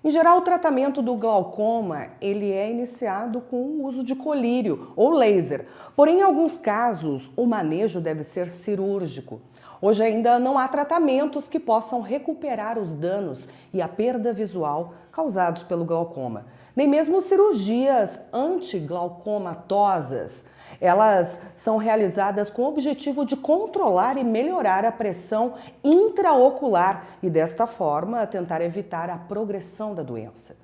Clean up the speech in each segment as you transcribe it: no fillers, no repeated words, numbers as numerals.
Em geral, o tratamento do glaucoma ele é iniciado com o uso de colírio ou laser. Porém, em alguns casos, o manejo deve ser cirúrgico. Hoje ainda não há tratamentos que possam recuperar os danos e a perda visual causados pelo glaucoma. Nem mesmo cirurgias antiglaucomatosas. Elas são realizadas com o objetivo de controlar e melhorar a pressão intraocular e, desta forma, tentar evitar a progressão da doença.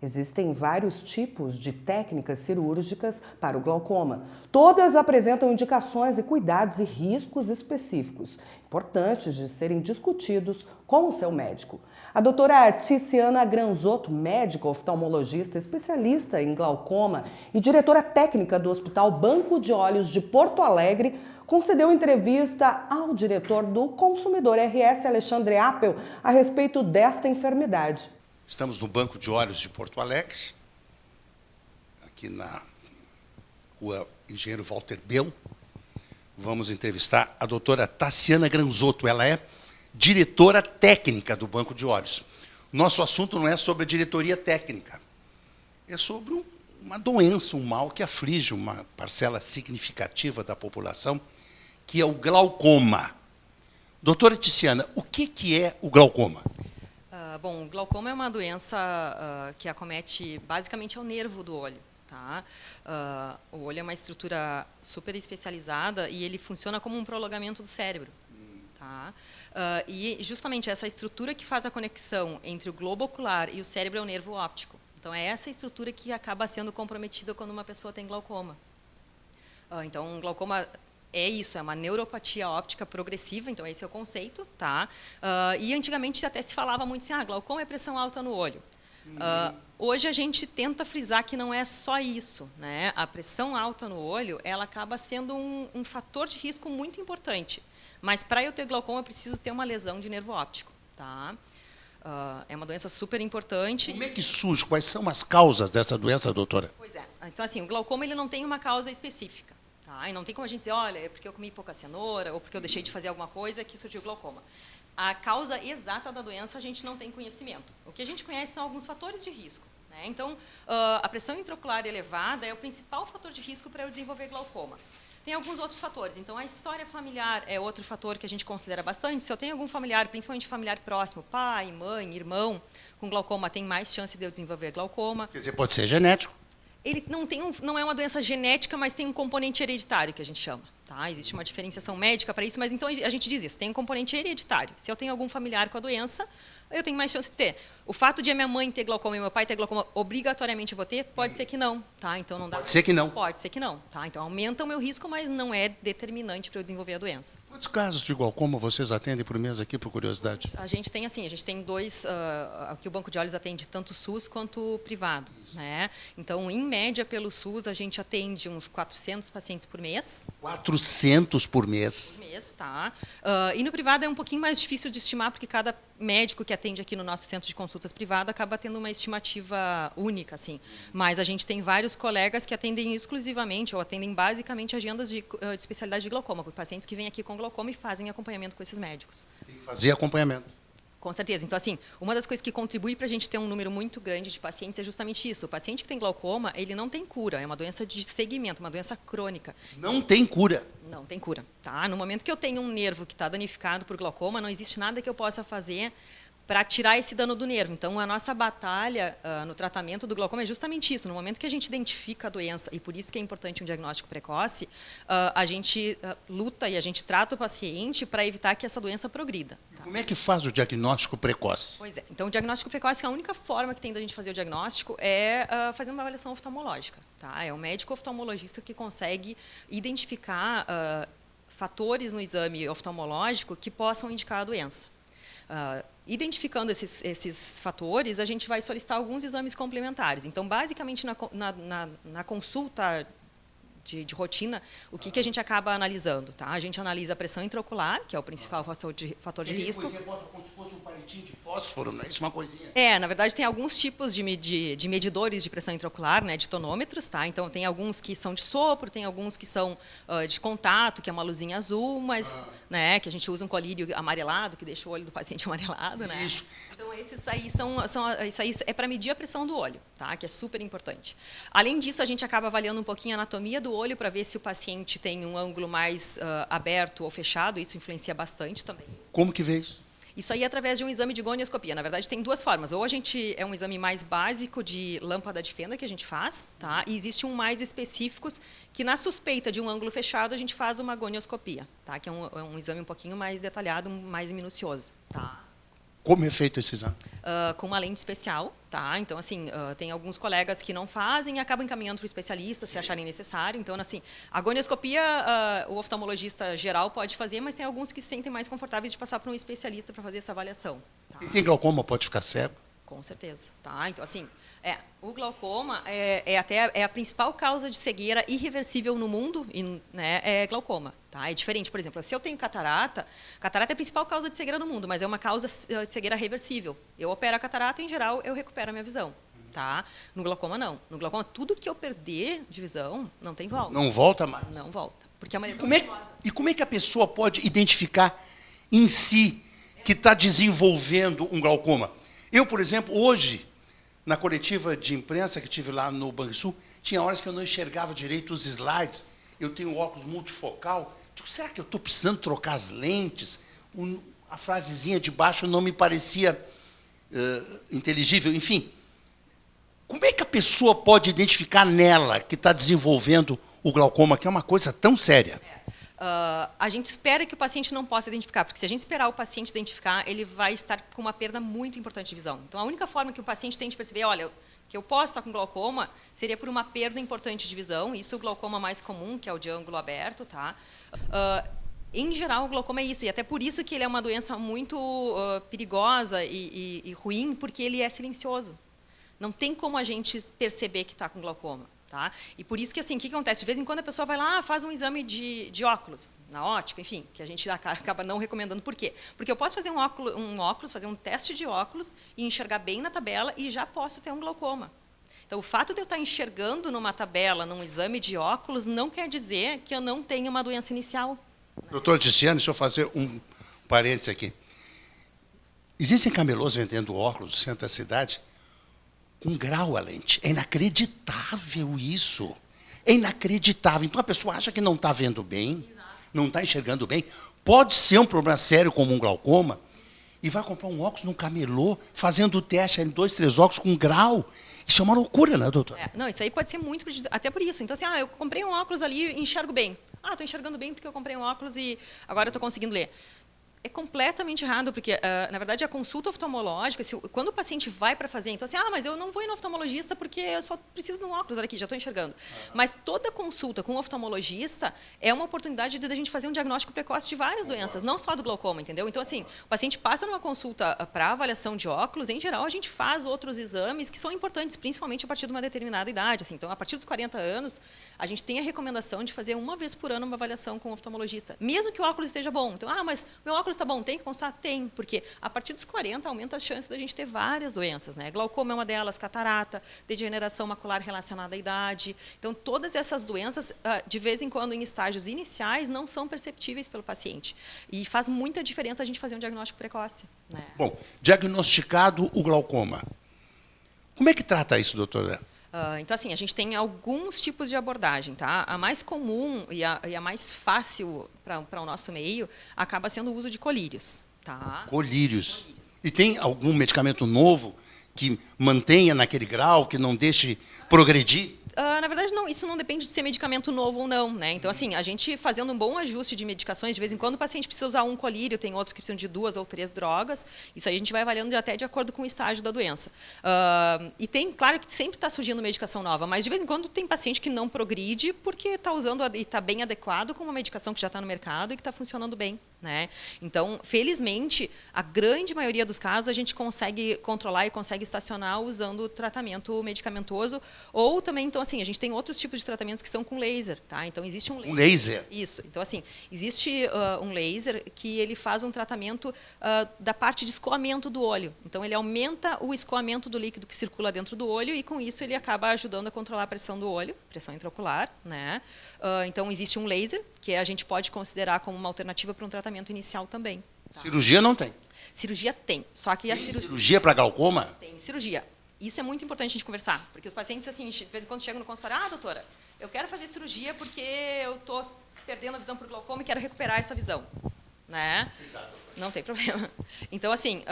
Existem vários tipos de técnicas cirúrgicas para o glaucoma. Todas apresentam indicações e cuidados e riscos específicos, importantes de serem discutidos com o seu médico. A doutora Tiziana Granzotto, médica oftalmologista, especialista em glaucoma e diretora técnica do Hospital Banco de Olhos de Porto Alegre, concedeu entrevista ao diretor do Consumidor RS, Alexandre Appel, a respeito desta enfermidade. Estamos no Banco de Olhos de Porto Alegre, aqui na rua Engenheiro Walter Bel. Vamos entrevistar a doutora Tiziana Granzotto. Ela é diretora técnica do Banco de Olhos. Nosso assunto não é sobre a diretoria técnica, é sobre uma doença, um mal que aflige uma parcela significativa da população, que é o glaucoma. Doutora Tiziana, o que é o glaucoma? Bom, o glaucoma é uma doença que acomete basicamente o nervo do olho. Tá? O olho é uma estrutura super especializada e ele funciona como um prolongamento do cérebro. Tá? E justamente essa estrutura que faz a conexão entre o globo ocular e o cérebro é o nervo óptico. Então é essa estrutura que acaba sendo comprometida quando uma pessoa tem glaucoma. Então, glaucoma é isso, é uma neuropatia óptica progressiva, então esse é o conceito, tá? E antigamente até se falava muito assim, glaucoma é pressão alta no olho. Hoje a gente tenta frisar que não é só isso, né? A pressão alta no olho, ela acaba sendo um fator de risco muito importante. Mas para eu ter glaucoma, eu preciso ter uma lesão de nervo óptico, tá? É uma doença super importante. Como é que surge? Quais são as causas dessa doença, doutora? Pois é. Então, assim, o glaucoma ele não tem uma causa específica. Tá? E não tem como a gente dizer, olha, é porque eu comi pouca cenoura ou porque eu deixei de fazer alguma coisa que surgiu glaucoma. A causa exata da doença a gente não tem conhecimento. O que a gente conhece são alguns fatores de risco. Né? Então, a pressão intraocular elevada é o principal fator de risco para eu desenvolver glaucoma. Tem alguns outros fatores. Então, a história familiar é outro fator que a gente considera bastante. Se eu tenho algum familiar, principalmente familiar próximo, pai, mãe, irmão, com glaucoma, tem mais chance de eu desenvolver glaucoma. Quer dizer, pode ser genético. Ele não é uma doença genética, mas tem um componente hereditário, que a gente chama. Tá? Existe uma diferenciação médica para isso, mas então a gente diz isso, tem um componente hereditário. Se eu tenho algum familiar com a doença, eu tenho mais chance de ter. O fato de a minha mãe ter glaucoma e meu pai ter glaucoma, obrigatoriamente eu vou ter? Pode ser que não. Tá? Então não dá. Pode ser que não. Pode ser que não. Tá? Então aumenta o meu risco, mas não é determinante para eu desenvolver a doença. Quantos casos de glaucoma vocês atendem por mês aqui, por curiosidade? A gente tem dois, aqui o Banco de Olhos atende tanto SUS quanto privado. Né? Então, em média, pelo SUS, a gente atende uns 400 pacientes por mês. 400 por mês? Por mês, tá. E no privado é um pouquinho mais difícil de estimar, porque cada médico que atende aqui no nosso centro de consultas privado acaba tendo uma estimativa única, assim. Mas a gente tem vários colegas que atendem exclusivamente ou atendem basicamente agendas de especialidade de glaucoma, com pacientes que vêm aqui com glaucoma e fazem acompanhamento com esses médicos. Tem que fazer acompanhamento. Com certeza. Então, assim, uma das coisas que contribui para a gente ter um número muito grande de pacientes é justamente isso. O paciente que tem glaucoma, ele não tem cura, é uma doença de segmento, uma doença crônica. Não tem cura? Não tem cura. Tá? No momento que eu tenho um nervo que está danificado por glaucoma, não existe nada que eu possa fazer para tirar esse dano do nervo. Então, a nossa batalha no tratamento do glaucoma é justamente isso. No momento que a gente identifica a doença, e por isso que é importante um diagnóstico precoce, a gente luta e a gente trata o paciente para evitar que essa doença progrida. Tá? Como é que faz o diagnóstico precoce? Pois é. Então, o diagnóstico precoce, a única forma que tem da gente fazer o diagnóstico é fazendo uma avaliação oftalmológica. Tá? É o médico oftalmologista que consegue identificar fatores no exame oftalmológico que possam indicar a doença. Identificando esses fatores, a gente vai solicitar alguns exames complementares. Então, basicamente, na consulta de rotina, o que a gente acaba analisando, tá? A gente analisa a pressão intraocular, que é o principal fator de risco. Você bota como se fosse um palitinho de fósforo, não é isso? Uma coisinha. Na verdade, tem alguns tipos de medidores de pressão intraocular, né, de tonômetros, tá? Então, tem alguns que são de sopro, tem alguns que são de contato, que é uma luzinha azul, mas, né, que a gente usa um colírio amarelado, que deixa o olho do paciente amarelado, né? Isso. Então, esses aí isso aí é para medir a pressão do olho, tá? Que é super importante. Além disso, a gente acaba avaliando um pouquinho a anatomia do olho para ver se o paciente tem um ângulo mais aberto ou fechado. Isso influencia bastante também. Como que vê isso? Isso aí é através de um exame de gonioscopia. Na verdade, tem duas formas. Ou é um exame mais básico de lâmpada de fenda que a gente faz, tá? E existe um mais específico que, na suspeita de um ângulo fechado, a gente faz uma gonioscopia, tá? Que é um exame um pouquinho mais detalhado, mais minucioso, tá? Como é feito esse exame? Com uma lente especial, tá? Então, assim, tem alguns colegas que não fazem e acabam encaminhando para o especialista, se acharem necessário. Então, assim, a gonioscopia, o oftalmologista geral pode fazer, mas tem alguns que se sentem mais confortáveis de passar para um especialista para fazer essa avaliação. Tá? Quem tem glaucoma pode ficar cego? Com certeza, tá? Então, assim, o glaucoma é a principal causa de cegueira irreversível no mundo, né, é glaucoma, tá? É diferente, por exemplo, se eu tenho catarata é a principal causa de cegueira no mundo, mas é uma causa de cegueira reversível. Eu opero a catarata, em geral, eu recupero a minha visão, tá? No glaucoma, não. No glaucoma, tudo que eu perder de visão, não tem volta. Não volta mais? Não volta, porque é uma lesão E como é que a pessoa pode identificar em si que está desenvolvendo um glaucoma? Eu, por exemplo, hoje, na coletiva de imprensa que tive lá no Banrisul, tinha horas que eu não enxergava direito os slides. Eu tenho óculos multifocal. Digo, será que eu estou precisando trocar as lentes? A frasezinha de baixo não me parecia inteligível. Enfim, como é que a pessoa pode identificar nela que está desenvolvendo o glaucoma, que é uma coisa tão séria? A gente espera que o paciente não possa identificar, porque se a gente esperar o paciente identificar, ele vai estar com uma perda muito importante de visão. Então, a única forma que o paciente tem de perceber, olha, que eu posso estar com glaucoma, seria por uma perda importante de visão. Isso é o glaucoma mais comum, que é o de ângulo aberto, tá? Em geral, o glaucoma é isso, e até por isso que ele é uma doença muito perigosa e ruim, porque ele é silencioso. Não tem como a gente perceber que está com glaucoma. Tá? E por isso que, assim, o que acontece? De vez em quando a pessoa vai lá, faz um exame de óculos, na ótica, enfim, que a gente acaba não recomendando. Por quê? Porque eu posso fazer um óculos, fazer um teste de óculos e enxergar bem na tabela e já posso ter um glaucoma. Então, o fato de eu estar enxergando numa tabela, num exame de óculos, não quer dizer que eu não tenho uma doença inicial. Doutor Tiziane, deixa eu fazer um parênteses aqui. Existem camelôs vendendo óculos no centro da cidade com grau a lente. É inacreditável isso. É inacreditável. Então, a pessoa acha que não está vendo bem, não está enxergando bem. Pode ser um problema sério como um glaucoma e vai comprar um óculos num camelô, fazendo o teste em 2, 3 óculos com grau. Isso é uma loucura, né, doutor? Não, isso aí pode ser muito prejudicial, até por isso. Então, assim, eu comprei um óculos ali e enxergo bem. Estou enxergando bem porque eu comprei um óculos e agora estou conseguindo ler. É completamente errado, porque, na verdade, a consulta oftalmológica, quando o paciente vai para fazer, então assim, mas eu não vou ir no oftalmologista porque eu só preciso de um óculos, olha aqui, já estou enxergando. Mas toda consulta com o oftalmologista é uma oportunidade de a gente fazer um diagnóstico precoce de várias doenças, não só do glaucoma, entendeu? Então, assim, o paciente passa numa consulta para avaliação de óculos, em geral, a gente faz outros exames que são importantes, principalmente a partir de uma determinada idade. Assim, então, a partir dos 40 anos, a gente tem a recomendação de fazer uma vez por ano uma avaliação com o oftalmologista, mesmo que o óculos esteja bom. Então, mas meu óculos está bom, tem que constar? Tem, porque a partir dos 40 aumenta a chance da gente ter várias doenças, né? Glaucoma é uma delas, catarata, degeneração macular relacionada à idade. Então, todas essas doenças, de vez em quando, em estágios iniciais, não são perceptíveis pelo paciente. E faz muita diferença a gente fazer um diagnóstico precoce, né? Bom, diagnosticado o glaucoma. Como é que trata isso, doutora? Então, assim, a gente tem alguns tipos de abordagem, tá? A mais comum e a mais fácil para o nosso meio acaba sendo o uso de colírios, tá? Colírios. E tem algum medicamento novo que mantenha naquele grau, que não deixe progredir? Na verdade, não, isso não depende de ser medicamento novo ou não, né? Então, assim, a gente fazendo um bom ajuste de medicações, de vez em quando o paciente precisa usar um colírio, tem outros que precisam de 2 ou 3 drogas, isso aí a gente vai avaliando até de acordo com o estágio da doença. E tem, claro que sempre está surgindo medicação nova, mas de vez em quando tem paciente que não progride porque está usando e está bem adequado com uma medicação que já está no mercado e que está funcionando bem. né? Então, felizmente, a grande maioria dos casos a gente consegue controlar e consegue estacionar usando tratamento medicamentoso, ou também, então, assim, a gente tem outros tipos de tratamentos que são com laser, tá? Então, existe um laser. Um laser? Isso. Então, assim, existe um laser que ele faz um tratamento da parte de escoamento do olho. Então, ele aumenta o escoamento do líquido que circula dentro do olho e, com isso, ele acaba ajudando a controlar a pressão do olho, pressão intraocular, né? Então, existe um laser, que a gente pode considerar como uma alternativa para um tratamento inicial também. Tá? Cirurgia não tem. Cirurgia tem, só que a Tem cirurgia... cirurgia para glaucoma? Tem cirurgia. Isso é muito importante a gente conversar, porque os pacientes, assim, de vez em quando chegam no consultório, doutora, eu quero fazer cirurgia porque eu estou perdendo a visão por glaucoma e quero recuperar essa visão. Né? Não tem problema. Então, assim,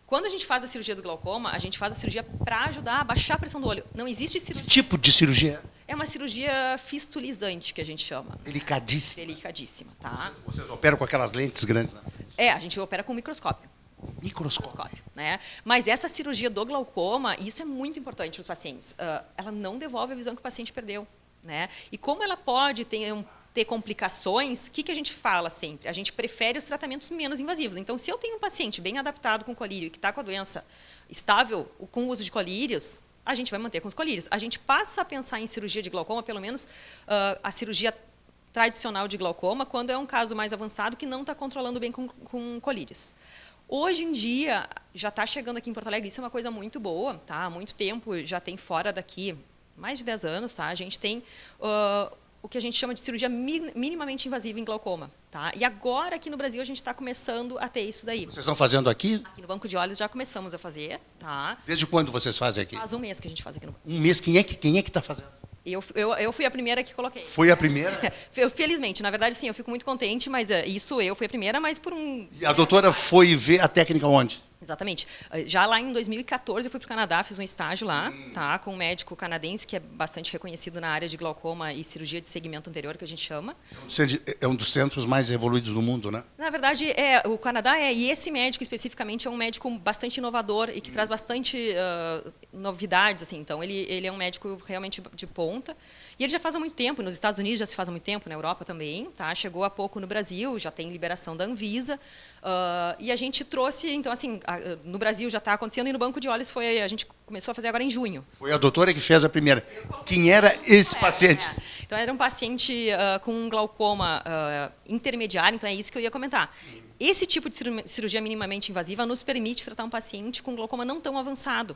quando a gente faz a cirurgia do glaucoma, a gente faz a cirurgia para ajudar a baixar a pressão do olho. Não existe cirurgia... Que tipo de cirurgia? É uma cirurgia fistulizante, que a gente chama. Delicadíssima. Delicadíssima, tá? Vocês operam com aquelas lentes grandes, né? A gente opera com microscópio. Microscópio. Né? Mas essa cirurgia do glaucoma, isso é muito importante para os pacientes. Ela não devolve a visão que o paciente perdeu. Né? E como ela pode ter complicações, o que a gente fala sempre? A gente prefere os tratamentos menos invasivos. Então, se eu tenho um paciente bem adaptado com colírio e que está com a doença estável, com o uso de colírios, a gente vai manter com os colírios. A gente passa a pensar em cirurgia de glaucoma, pelo menos a cirurgia tradicional de glaucoma, quando é um caso mais avançado que não está controlando bem com colírios. Hoje em dia, já está chegando aqui em Porto Alegre, isso é uma coisa muito boa, tá? Há muito tempo, já tem fora daqui, mais de 10 anos, tá? A gente tem o que a gente chama de cirurgia minimamente invasiva em glaucoma. Tá? E agora, aqui no Brasil, a gente está começando a ter isso daí. Vocês estão fazendo aqui? Aqui no Banco de Olhos já começamos a fazer. Tá? Desde quando vocês fazem aqui? Faz um mês que a gente faz aqui no Banco. Um mês? Quem é que está fazendo? Eu fui a primeira que coloquei. Foi a primeira? Felizmente, na verdade, sim, eu fico muito contente, mas eu fui a primeira, mas por um... E a doutora foi ver a técnica onde? Exatamente. Já lá em 2014 eu fui para o Canadá, fiz um estágio lá, tá, com um médico canadense que é bastante reconhecido na área de glaucoma e cirurgia de segmento anterior, que a gente chama. É um dos centros mais evoluídos do mundo, né? Na verdade, o Canadá e esse médico especificamente é um médico bastante inovador e que traz bastante novidades, assim. Então, ele é um médico realmente de ponta. E ele já faz há muito tempo, nos Estados Unidos já se faz há muito tempo, na Europa também, tá? Chegou há pouco no Brasil, já tem liberação da Anvisa. E a gente trouxe, então, assim, no Brasil já está acontecendo e no Banco de Olhos a gente começou a fazer agora em junho. Foi a doutora que fez a primeira. Quem era esse paciente? Então, era um paciente com um glaucoma intermediário, então é isso que eu ia comentar. Esse tipo de cirurgia minimamente invasiva nos permite tratar um paciente com glaucoma não tão avançado.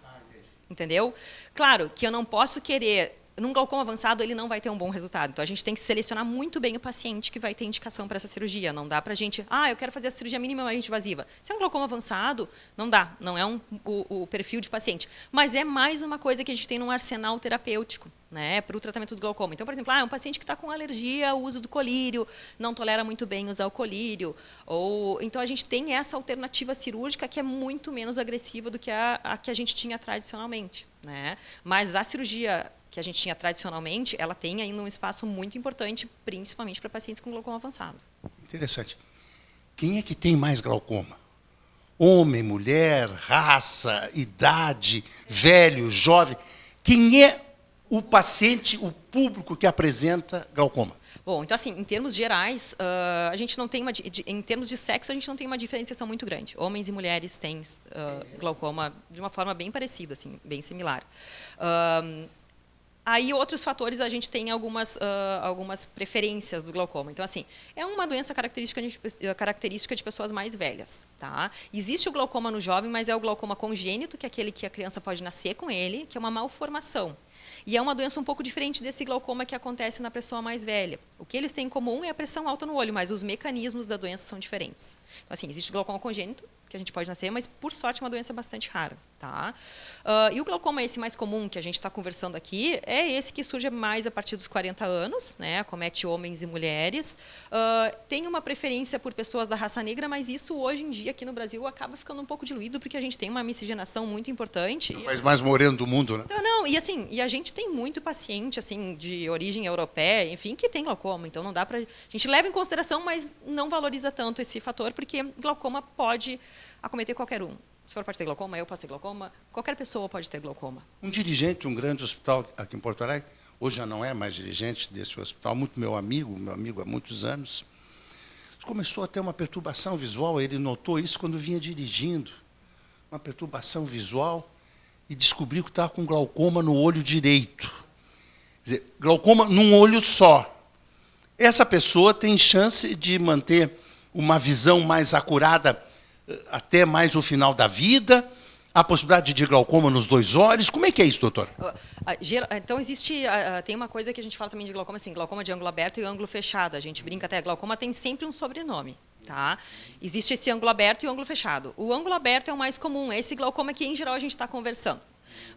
Entendeu? Claro que eu não posso querer... Num glaucoma avançado, ele não vai ter um bom resultado. Então, a gente tem que selecionar muito bem o paciente que vai ter indicação para essa cirurgia. Não dá para a gente, eu quero fazer a cirurgia minimamente invasiva. Se é um glaucoma avançado, não dá. Não é o perfil de paciente. Mas é mais uma coisa que a gente tem num arsenal terapêutico, né, para o tratamento do glaucoma. Então, por exemplo, é um paciente que está com alergia ao uso do colírio, não tolera muito bem usar o colírio. Então, a gente tem essa alternativa cirúrgica que é muito menos agressiva do que a que a gente tinha tradicionalmente. Né? Mas a cirurgia que a gente tinha tradicionalmente, ela tem ainda um espaço muito importante, principalmente para pacientes com glaucoma avançado. Interessante. Quem é que tem mais glaucoma? Homem, mulher, raça, idade, velho, jovem? Quem é o paciente, o público que apresenta glaucoma? Bom, então assim, em termos gerais, a gente não tem em termos de sexo, a gente não tem uma diferenciação muito grande. Homens e mulheres têm glaucoma de uma forma bem parecida, assim, bem similar. Aí, outros fatores, a gente tem algumas preferências do glaucoma. Então, assim, é uma doença característica de pessoas mais velhas. Tá? Existe o glaucoma no jovem, mas é o glaucoma congênito, que é aquele que a criança pode nascer com ele, que é uma malformação. E é uma doença um pouco diferente desse glaucoma que acontece na pessoa mais velha. O que eles têm em comum é a pressão alta no olho, mas os mecanismos da doença são diferentes. Então, assim, existe o glaucoma congênito, que a gente pode nascer, mas, por sorte, é uma doença bastante rara. Tá? E o glaucoma esse mais comum que a gente está conversando aqui é esse que surge mais a partir dos 40 anos, né? Acomete homens e mulheres. Tem uma preferência por pessoas da raça negra, mas isso, hoje em dia, aqui no Brasil, acaba ficando um pouco diluído, porque a gente tem uma miscigenação muito importante. É o país mais moreno do mundo, né? Então, e a gente tem muito paciente assim, de origem europeia, enfim, que tem glaucoma. Então, não dá para... A gente leva em consideração, mas não valoriza tanto esse fator, porque glaucoma pode acometer qualquer um. O senhor pode ter glaucoma, eu posso ter glaucoma, qualquer pessoa pode ter glaucoma. Um dirigente de um grande hospital aqui em Porto Alegre, hoje já não é mais dirigente desse hospital, muito meu amigo há muitos anos, começou a ter uma perturbação visual, ele notou isso quando vinha dirigindo, uma perturbação visual, e descobriu que estava com glaucoma no olho direito. Quer dizer, glaucoma num olho só. Essa pessoa tem chance de manter uma visão mais acurada até mais o final da vida, a possibilidade de glaucoma nos 2 olhos. Como é que é isso, doutor? Então, tem uma coisa que a gente fala também de glaucoma, assim, glaucoma de ângulo aberto e ângulo fechado. A gente brinca até, glaucoma tem sempre um sobrenome. Tá? Existe esse ângulo aberto e o ângulo fechado. O ângulo aberto é o mais comum, é esse glaucoma que, em geral, a gente está conversando.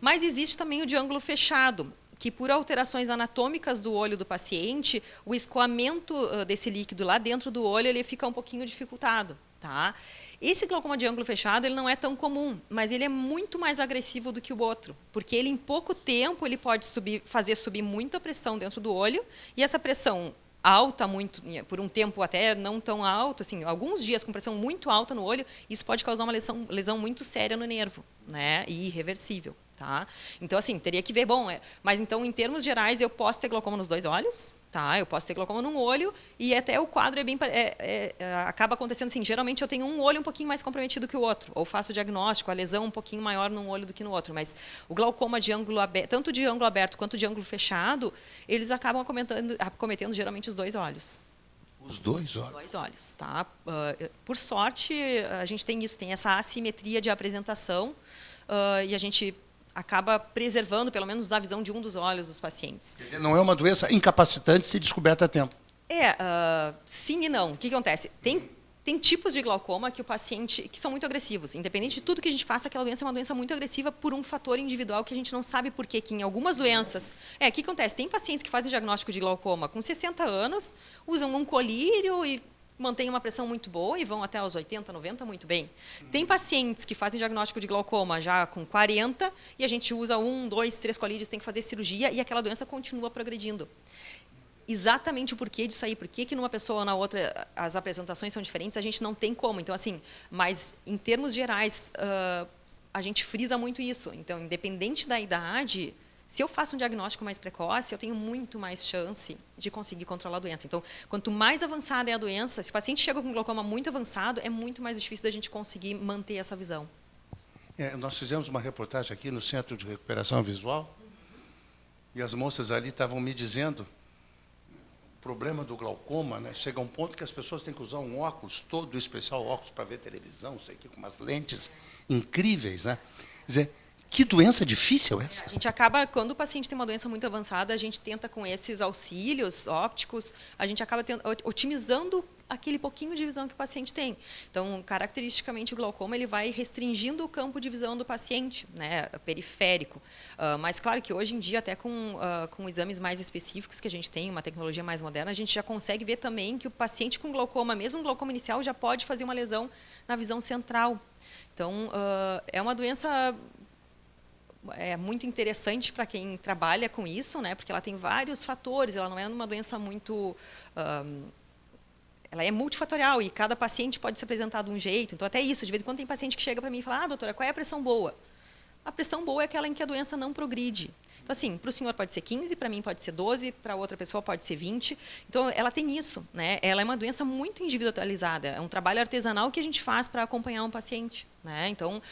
Mas existe também o de ângulo fechado, que por alterações anatômicas do olho do paciente, o escoamento desse líquido lá dentro do olho ele fica um pouquinho dificultado. Tá? Esse glaucoma de ângulo fechado ele não é tão comum, mas ele é muito mais agressivo do que o outro, porque ele, em pouco tempo, ele pode fazer subir muito a pressão dentro do olho, e essa pressão alta, muito, por um tempo até não tão alto, assim, alguns dias com pressão muito alta no olho, isso pode causar uma lesão muito séria no nervo, né, e irreversível. Tá? Então, assim, teria que ver, mas então, em termos gerais, eu posso ter glaucoma nos 2 olhos, tá? Eu posso ter glaucoma num olho, e até o quadro acaba acontecendo assim, geralmente eu tenho um olho um pouquinho mais comprometido que o outro, ou faço o diagnóstico, a lesão um pouquinho maior num olho do que no outro, mas o glaucoma de ângulo aberto, tanto de ângulo aberto quanto de ângulo fechado, eles acabam acometendo geralmente os 2 olhos. Os 2 olhos? Os 2 olhos, tá? Por sorte, a gente tem isso, tem essa assimetria de apresentação, e a gente acaba preservando, pelo menos, a visão de um dos olhos dos pacientes. Quer dizer, não é uma doença incapacitante se descoberta a tempo? Sim e não. O que acontece? Tem tipos de glaucoma que o paciente que são muito agressivos. Independente de tudo que a gente faça, aquela doença é uma doença muito agressiva por um fator individual que a gente não sabe por quê, que em algumas doenças... O que acontece? Tem pacientes que fazem diagnóstico de glaucoma com 60 anos, usam um colírio e mantêm uma pressão muito boa e vão até aos 80, 90 muito bem. Tem pacientes que fazem diagnóstico de glaucoma já com 40 e a gente usa 1, 2, 3 colírios, tem que fazer cirurgia e aquela doença continua progredindo. Exatamente o porquê disso aí, por que numa pessoa ou na outra as apresentações são diferentes, a gente não tem como. Então, assim, mas em termos gerais, a gente frisa muito isso. Então, independente da idade, se eu faço um diagnóstico mais precoce, eu tenho muito mais chance de conseguir controlar a doença. Então, quanto mais avançada é a doença, se o paciente chega com glaucoma muito avançado, é muito mais difícil da gente conseguir manter essa visão. Nós fizemos uma reportagem aqui no Centro de Recuperação Visual, e as moças ali estavam me dizendo o problema do glaucoma, né? Chega a um ponto que as pessoas têm que usar um óculos todo especial, óculos para ver televisão, sei que, com umas lentes incríveis, né? Quer dizer, que doença difícil essa? A gente acaba, quando o paciente tem uma doença muito avançada, a gente tenta com esses auxílios ópticos, a gente acaba otimizando aquele pouquinho de visão que o paciente tem. Então, caracteristicamente, o glaucoma ele vai restringindo o campo de visão do paciente, né, periférico. Mas, claro que hoje em dia, até com exames mais específicos que a gente tem, uma tecnologia mais moderna, a gente já consegue ver também que o paciente com glaucoma, mesmo um glaucoma inicial, já pode fazer uma lesão na visão central. Então, é uma doença muito interessante para quem trabalha com isso, né, porque ela tem vários fatores, ela não é uma doença muito... ela é multifatorial e cada paciente pode se apresentar de um jeito. Então, até isso, de vez em quando tem paciente que chega para mim e fala, doutora, qual é a pressão boa? A pressão boa é aquela em que a doença não progride. Então, assim, para o senhor pode ser 15, para mim pode ser 12, para outra pessoa pode ser 20. Então, ela tem isso, né? Ela é uma doença muito individualizada. É um trabalho artesanal que a gente faz para acompanhar um paciente, né? Então,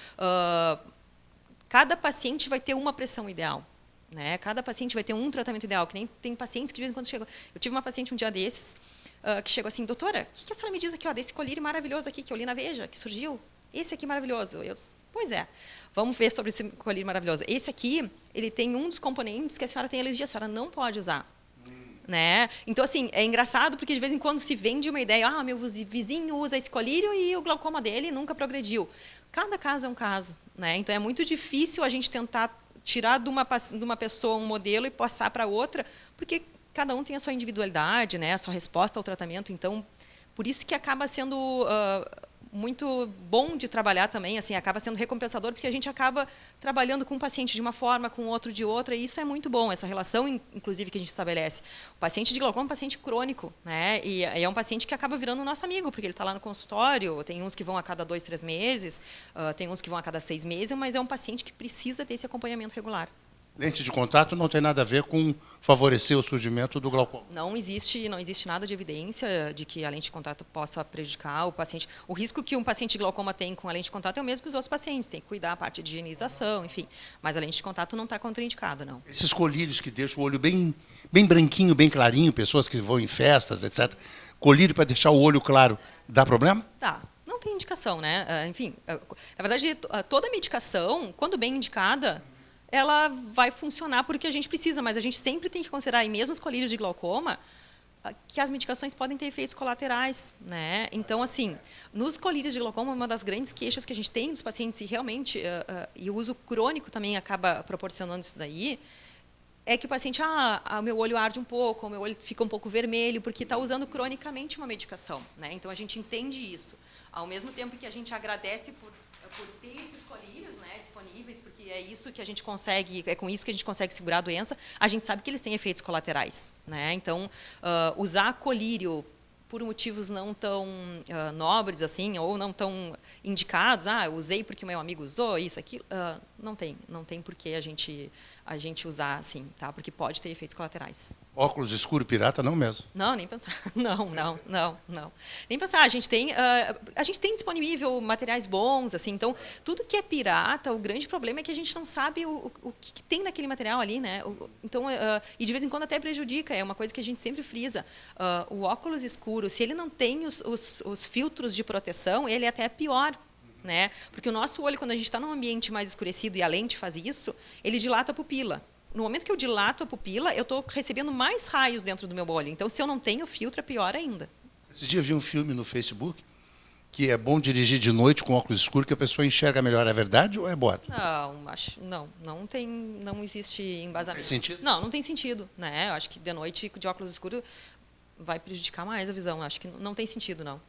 cada paciente vai ter uma pressão ideal, né? Cada paciente vai ter um tratamento ideal, que nem tem pacientes que de vez em quando chegam. Eu tive uma paciente um dia desses, que chegou assim, doutora, o que a senhora me diz aqui, desse colírio maravilhoso aqui, que eu li na Veja, que surgiu? Esse aqui maravilhoso. Eu disse, pois é, vamos ver sobre esse colírio maravilhoso. Esse aqui, ele tem um dos componentes que a senhora tem alergia, a senhora não pode usar. Né? Então, assim, é engraçado porque de vez em quando se vende uma ideia, meu vizinho usa esse colírio e o glaucoma dele nunca progrediu. Cada caso é um caso, né? Então, é muito difícil a gente tentar tirar de uma pessoa um modelo e passar para outra, porque cada um tem a sua individualidade, né? A sua resposta ao tratamento. Então, por isso que acaba sendo muito bom de trabalhar também, assim, acaba sendo recompensador, porque a gente acaba trabalhando com um paciente de uma forma, com outro de outra, e isso é muito bom, essa relação, inclusive, que a gente estabelece. O paciente de glaucoma é um paciente crônico, né? E é um paciente que acaba virando nosso amigo, porque ele está lá no consultório, tem uns que vão a cada 2, 3 meses, tem uns que vão a cada 6 meses, mas é um paciente que precisa ter esse acompanhamento regular. Lente de contato não tem nada a ver com favorecer o surgimento do glaucoma. Não existe nada de evidência de que a lente de contato possa prejudicar o paciente. O risco que um paciente de glaucoma tem com a lente de contato é o mesmo que os outros pacientes. Tem que cuidar a parte de higienização, enfim. Mas a lente de contato não está contraindicada, não. Esses colírios que deixam o olho bem branquinho, bem clarinho, pessoas que vão em festas, etc. Colírio para deixar o olho claro, dá problema? Tá. Não tem indicação, né? Enfim, na verdade, toda medicação, quando bem indicada, ela vai funcionar porque a gente precisa, mas a gente sempre tem que considerar, e mesmo os colírios de glaucoma, que as medicações podem ter efeitos colaterais, né? Então, assim, nos colírios de glaucoma, uma das grandes queixas que a gente tem dos pacientes, e realmente, e o uso crônico também acaba proporcionando isso daí, é que o paciente, o meu olho arde um pouco, o meu olho fica um pouco vermelho, porque está usando cronicamente uma medicação, né? Então, a gente entende isso. Ao mesmo tempo que a gente agradece por ter esses colírios, né, disponíveis, porque é isso que a gente consegue, é com isso que a gente consegue segurar a doença, a gente sabe que eles têm efeitos colaterais, né? Então, usar colírio por motivos não tão nobres assim, ou não tão indicados, eu usei porque o meu amigo usou, isso, aquilo, não tem por que a gente usar assim, tá? Porque pode ter efeitos colaterais. Óculos escuro pirata, não mesmo? Não, nem pensar. Não. Nem pensar. A gente tem disponível materiais bons, assim. Então, tudo que é pirata, o grande problema é que a gente não sabe o que tem naquele material ali, né? Então, e de vez em quando até prejudica. É uma coisa que a gente sempre frisa. O óculos escuro, se ele não tem os filtros de proteção, ele é até pior. Né? Porque o nosso olho, quando a gente está num ambiente mais escurecido e a lente faz isso, ele dilata a pupila. No momento que eu dilato a pupila, eu estou recebendo mais raios dentro do meu olho. Então, se eu não tenho filtro, é pior ainda. Esses dias eu vi um filme no Facebook que é bom dirigir de noite com óculos escuros que a pessoa enxerga melhor. É verdade ou é boato? Não existe embasamento. Não tem sentido? Não tem sentido. Né? Eu acho que de noite, de óculos escuros, vai prejudicar mais a visão. Eu acho que não tem sentido, não.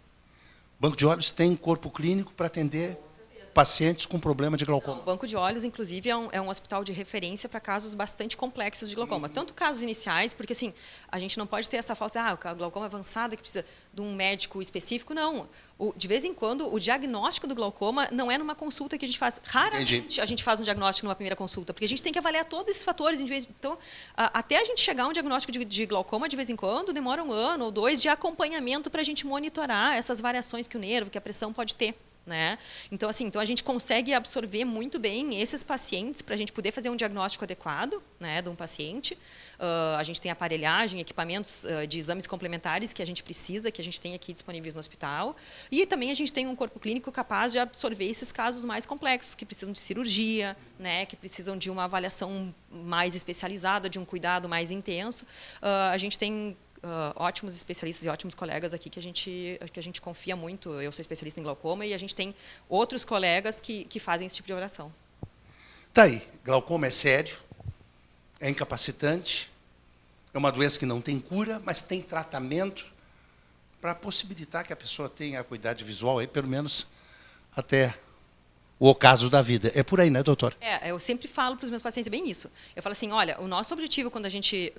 Banco de Olhos tem corpo clínico para atender pacientes com problema de glaucoma. O Banco de Olhos, inclusive, é um hospital de referência para casos bastante complexos de glaucoma. Tanto casos iniciais, porque assim, a gente não pode ter essa falsa, o glaucoma avançado que precisa de um médico específico, não. De vez em quando, o diagnóstico do glaucoma não é numa consulta que a gente faz. Raramente a gente faz um diagnóstico numa primeira consulta, porque a gente tem que avaliar todos esses fatores. Então, até a gente chegar a um diagnóstico de glaucoma, de vez em quando, demora 1 ano ou 2 de acompanhamento para a gente monitorar essas variações que o nervo, que a pressão pode ter. Né? Então, assim, a gente consegue absorver muito bem esses pacientes para a gente poder fazer um diagnóstico adequado, né, de um paciente. A gente tem aparelhagem, equipamentos de exames complementares que a gente precisa, que a gente tem aqui disponíveis no hospital. E também a gente tem um corpo clínico capaz de absorver esses casos mais complexos, que precisam de cirurgia, né, que precisam de uma avaliação mais especializada, de um cuidado mais intenso. A gente tem ótimos especialistas e ótimos colegas aqui que a gente confia muito. Eu sou especialista em glaucoma e a gente tem outros colegas que fazem esse tipo de avaliação. Tá aí, glaucoma é sério, é incapacitante, é uma doença que não tem cura, mas tem tratamento para possibilitar que a pessoa tenha a acuidade visual aí, pelo menos até o ocaso da vida. É por aí, né, doutor? Eu sempre falo para os meus pacientes bem isso. Eu falo assim, olha, o nosso objetivo quando a gente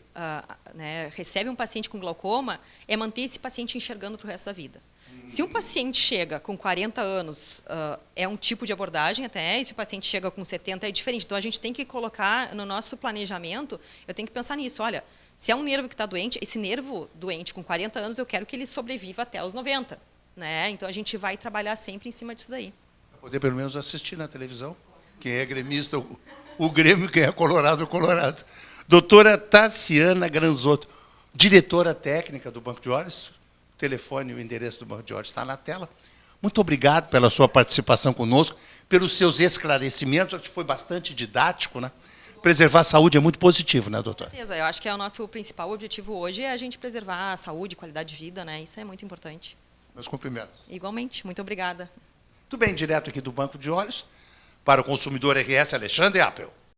recebe um paciente com glaucoma é manter esse paciente enxergando para o resto da vida. Se um paciente chega com 40 anos, é um tipo de abordagem até, e se o paciente chega com 70, é diferente. Então, a gente tem que colocar no nosso planejamento, eu tenho que pensar nisso, olha, se é um nervo que está doente, esse nervo doente com 40 anos, eu quero que ele sobreviva até os 90. Né? Então, a gente vai trabalhar sempre em cima disso daí. Poder pelo menos assistir na televisão. Quem é gremista, o Grêmio, quem é colorado, o Colorado. Doutora Tassiana Granzotto, diretora técnica do Banco de Olhos. O telefone e o endereço do Banco de Olhos está na tela. Muito obrigado pela sua participação conosco, pelos seus esclarecimentos, acho que foi bastante didático, né? Preservar a saúde é muito positivo, né, doutora? Com certeza, eu acho que é o nosso principal objetivo hoje é a gente preservar a saúde, qualidade de vida, né? Isso é muito importante. Meus cumprimentos. Igualmente, muito obrigada. Muito bem, direto aqui do Banco de Olhos, para o consumidor RS, Alexandre Appel.